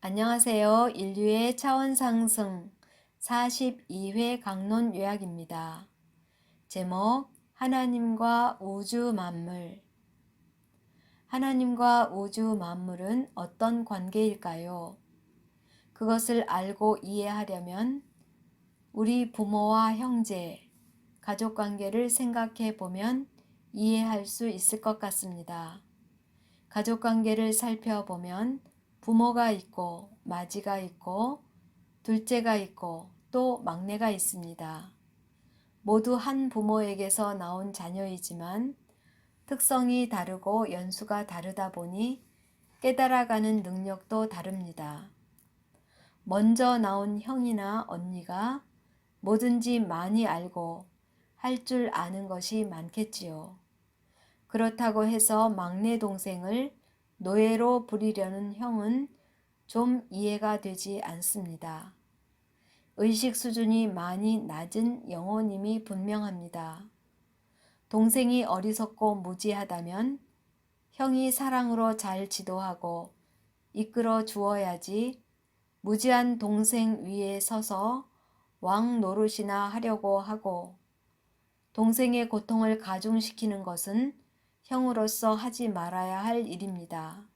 안녕하세요. 인류의 차원 상승 42회 강론 요약입니다. 제목 하나님과 우주 만물. 하나님과 우주 만물은 어떤 관계일까요? 그것을 알고 이해하려면 우리 부모와 형제, 가족 관계를 생각해 보면 이해할 수 있을 것 같습니다. 가족 관계를 살펴보면 부모가 있고 맏이가 있고 둘째가 있고 또 막내가 있습니다. 모두 한 부모에게서 나온 자녀이지만 특성이 다르고 연수가 다르다 보니 깨달아가는 능력도 다릅니다. 먼저 나온 형이나 언니가 뭐든지 많이 알고 할 줄 아는 것이 많겠지요. 그렇다고 해서 막내 동생을 노예로 부리려는 형은 좀 이해가 되지 않습니다. 의식 수준이 많이 낮은 영호님이 분명합니다. 동생이 어리석고 무지하다면 형이 사랑으로 잘 지도하고 이끌어 주어야지 무지한 동생 위에 서서 왕 노릇이나 하려고 하고 동생의 고통을 가중시키는 것은 형으로서 하지 말아야 할 일입니다.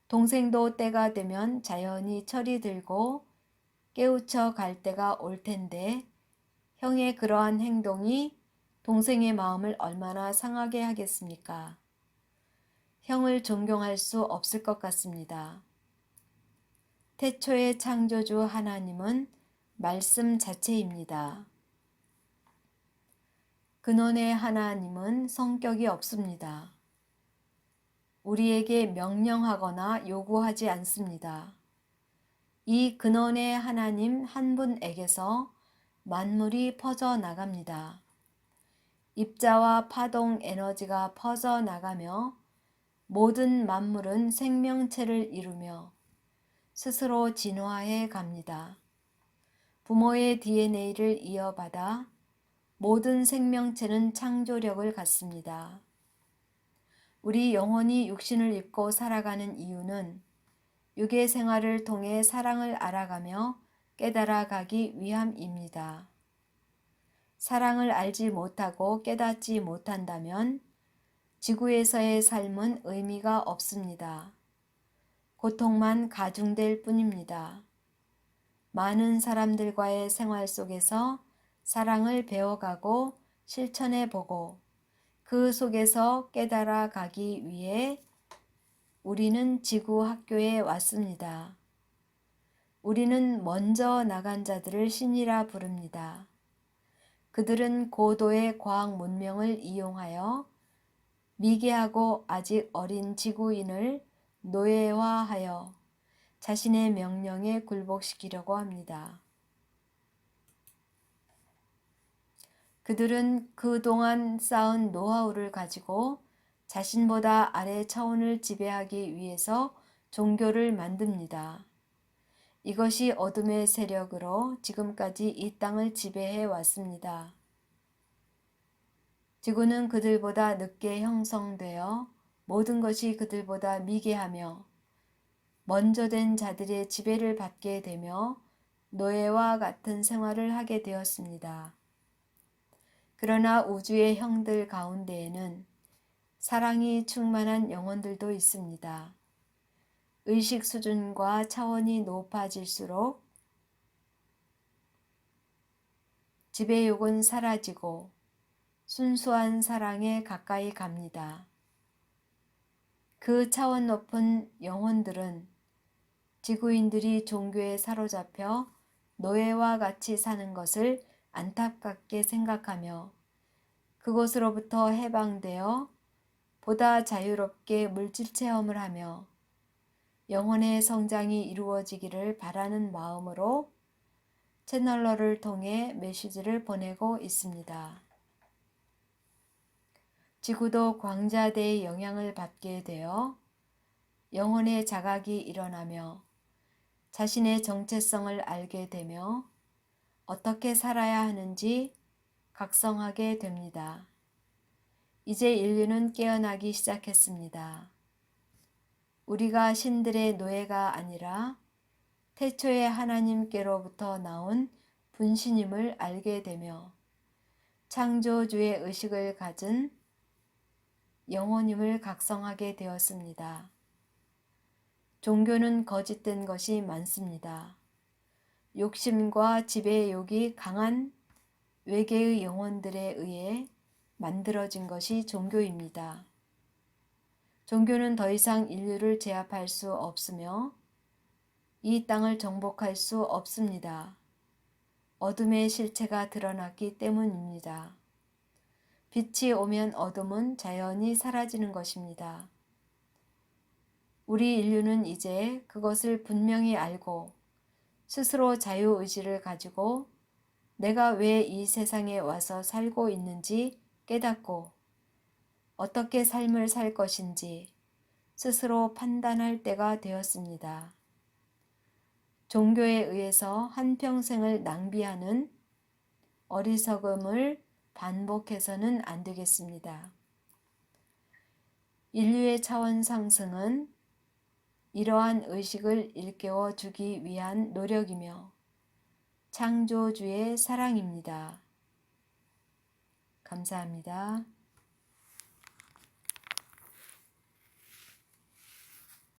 동생도 때가 되면 자연히 철이 들고 깨우쳐 갈 때가 올 텐데 형의 그러한 행동이 동생의 마음을 얼마나 상하게 하겠습니까? 형을 존경할 수 없을 것 같습니다. 태초의 창조주 하나님은 말씀 자체입니다. 근원의 하나님은 성격이 없습니다. 우리에게 명령하거나 요구하지 않습니다. 이 근원의 하나님 한 분에게서 만물이 퍼져 나갑니다. 입자와 파동 에너지가 퍼져 나가며 모든 만물은 생명체를 이루며 스스로 진화해 갑니다. 부모의 DNA를 이어받아 모든 생명체는 창조력을 갖습니다. 우리 영혼이 육신을 입고 살아가는 이유는 육의 생활을 통해 사랑을 알아가며 깨달아가기 위함입니다. 사랑을 알지 못하고 깨닫지 못한다면 지구에서의 삶은 의미가 없습니다. 고통만 가중될 뿐입니다. 많은 사람들과의 생활 속에서 사랑을 배워가고 실천해보고 그 속에서 깨달아 가기 위해 우리는 지구 학교에 왔습니다. 우리는 먼저 나간 자들을 신이라 부릅니다. 그들은 고도의 과학 문명을 이용하여 미개하고 아직 어린 지구인을 노예화하여 자신의 명령에 굴복시키려고 합니다. 그들은 그동안 쌓은 노하우를 가지고 자신보다 아래 차원을 지배하기 위해서 종교를 만듭니다. 이것이 어둠의 세력으로 지금까지 이 땅을 지배해 왔습니다. 지구는 그들보다 늦게 형성되어 모든 것이 그들보다 미개하며 먼저 된 자들의 지배를 받게 되며 노예와 같은 생활을 하게 되었습니다. 그러나 우주의 형들 가운데에는 사랑이 충만한 영혼들도 있습니다. 의식 수준과 차원이 높아질수록 지배욕은 사라지고 순수한 사랑에 가까이 갑니다. 그 차원 높은 영혼들은 지구인들이 종교에 사로잡혀 노예와 같이 사는 것을 안타깝게 생각하며 그곳으로부터 해방되어 보다 자유롭게 물질 체험을 하며 영혼의 성장이 이루어지기를 바라는 마음으로 채널러를 통해 메시지를 보내고 있습니다. 지구도 광자대의 영향을 받게 되어 영혼의 자각이 일어나며 자신의 정체성을 알게 되며 어떻게 살아야 하는지 각성하게 됩니다. 이제 인류는 깨어나기 시작했습니다. 우리가 신들의 노예가 아니라 태초에 하나님께로부터 나온 분신임을 알게 되며 창조주의 의식을 가진 영혼임을 각성하게 되었습니다. 종교는 거짓된 것이 많습니다. 욕심과 지배욕이 강한 외계의 영혼들에 의해 만들어진 것이 종교입니다. 종교는 더 이상 인류를 제압할 수 없으며 이 땅을 정복할 수 없습니다. 어둠의 실체가 드러났기 때문입니다. 빛이 오면 어둠은 자연히 사라지는 것입니다. 우리 인류는 이제 그것을 분명히 알고 스스로 자유의지를 가지고 내가 왜 이 세상에 와서 살고 있는지 깨닫고 어떻게 삶을 살 것인지 스스로 판단할 때가 되었습니다. 종교에 의해서 한평생을 낭비하는 어리석음을 반복해서는 안 되겠습니다. 인류의 차원 상승은 이러한 의식을 일깨워 주기 위한 노력이며 창조주의 사랑입니다. 감사합니다.